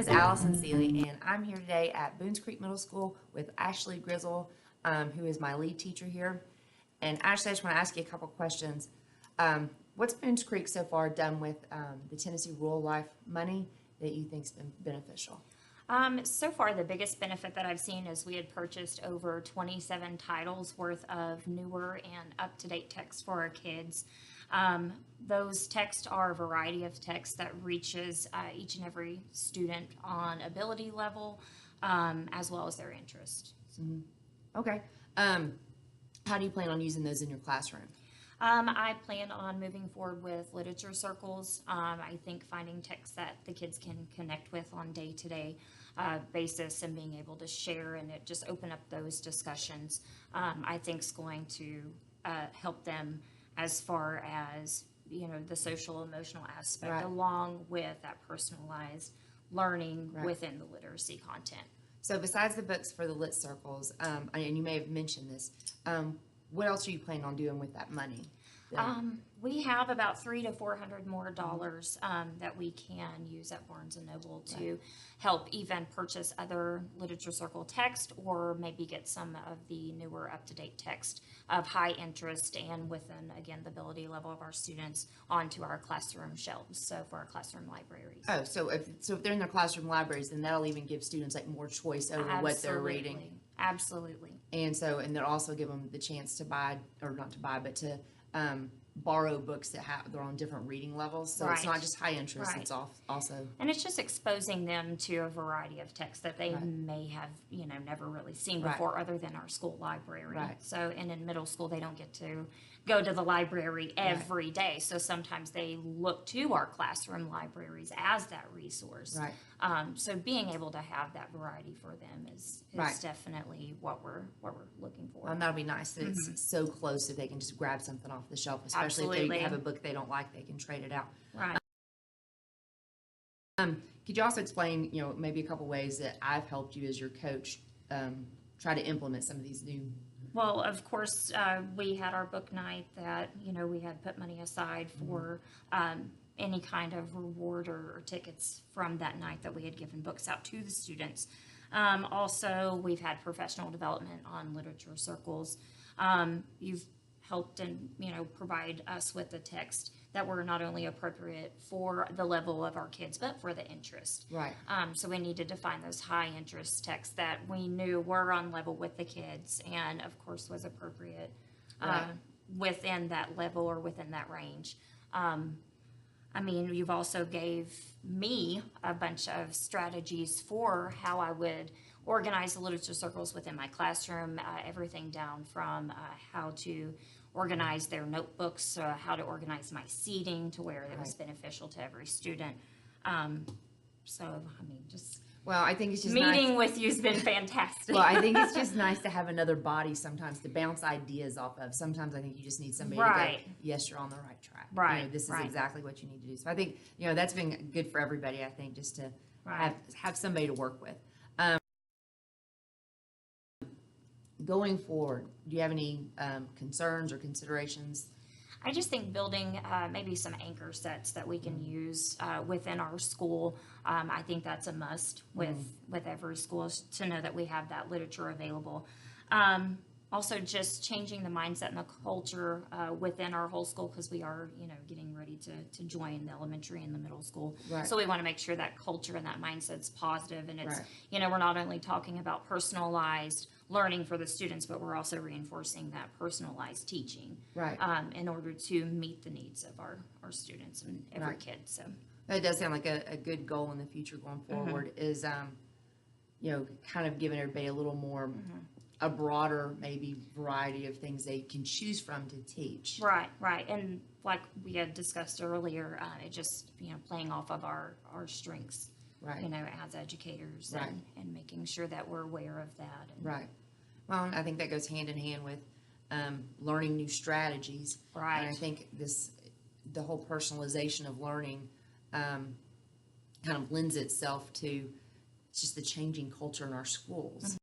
is Allison Seeley, and I'm here today at Boones Creek Middle School with Ashley Griswal, who is my lead teacher here. And Ashley, I just want to ask you a couple questions. What's Boones Creek so far done with the Tennessee Rural Life money that you think's been beneficial? So far, the biggest benefit that I've seen is we had purchased over 27 titles worth of newer and up-to-date texts for our kids. Those texts are a variety of texts that reaches each and every student on ability level, as well as their interest. Mm-hmm. Okay. How do you plan on using those in your classroom? I plan on moving forward with literature circles. I think finding texts that the kids can connect with on day-to-day basis and being able to share and it just open up those discussions, I think is going to help them as far as, you know, the social emotional aspect, Right. along with that personalized learning Right. within the literacy content. So besides the books for the lit circles, and you may have mentioned this, what else are you planning on doing with that money? We have about $300 to $400 more that we can use at Barnes and Noble to help even purchase other literature circle text or maybe get some of the newer up-to-date text of high interest and within, again, the ability level of our students onto our classroom shelves, so for our classroom libraries. Oh, so if they're in their classroom libraries, then that'll even give students like more choice over what they're reading. Absolutely. And they'll also give them the chance to buy, or not to buy, but to borrow books that they're on different reading levels. So it's Right. not just high interest, Right. it's also. And it's just exposing them to a variety of texts that they Right. may have, you know, never really seen Right. before other than our school library. Right. So, and in middle school, they don't get to go to the library every day. So sometimes they look to our classroom libraries as that resource. Right. So being able to have that variety for them is Right. definitely what we're looking for. Well, that'll be nice that it's so close that they can just grab something off the shelf, especially if Absolutely. they have a book they don't like, they can trade it out. Right. Could you also explain, you know, maybe a couple ways that I've helped you as your coach try to implement some of these new? Well, of course, we had our book night that, you know, we had put money aside for any kind of reward or tickets from that night that we had given books out to the students. Also, we've had professional development on literature circles. You've helped and, you know, provide us with the text that were not only appropriate for the level of our kids, but for the interest. Right. So we needed to find those high interest texts that we knew were on level with the kids and of course was appropriate Right. within that level or within that range. I mean, you've also gave me a bunch of strategies for how I would organize the literature circles within my classroom, everything down from how to organize their notebooks, how to organize my seating to where it was beneficial to every student. So, I mean, just Well, I think it's just meeting nice. with you has been fantastic. Well, I think it's just nice to have another body sometimes to bounce ideas off of. Sometimes I think you just need somebody to Right. go, yes, you're on the right track. Right, You know, this is right. exactly what you need to do. So I think, you know, that's been good for everybody, I think, just to Right. have somebody to work with. Going forward, do you have any concerns or considerations? I just think building maybe some anchor sets that we can use within our school. I think that's a must with every school to know that we have that literature available. Also, just changing the mindset and the culture within our whole school because we are, you know, getting ready to join the elementary and the middle school. Right. So we want to make sure that culture and that mindset's positive, and it's, Right. you know, we're not only talking about personalized learning for the students, but we're also reinforcing that personalized teaching Right. in order to meet the needs of our students and every Right. kid. So That does sound like a good goal in the future going forward is, you know, kind of giving everybody a little more, a broader maybe variety of things they can choose from to teach. right. And like we had discussed earlier, it just, you know, playing off of our strengths, Right. you know, as educators Right. and making sure that we're aware of that. And, Right. Well, I think that goes hand in hand with learning new strategies. Right. And I think the whole personalization of learning kind of lends itself to just the changing culture in our schools.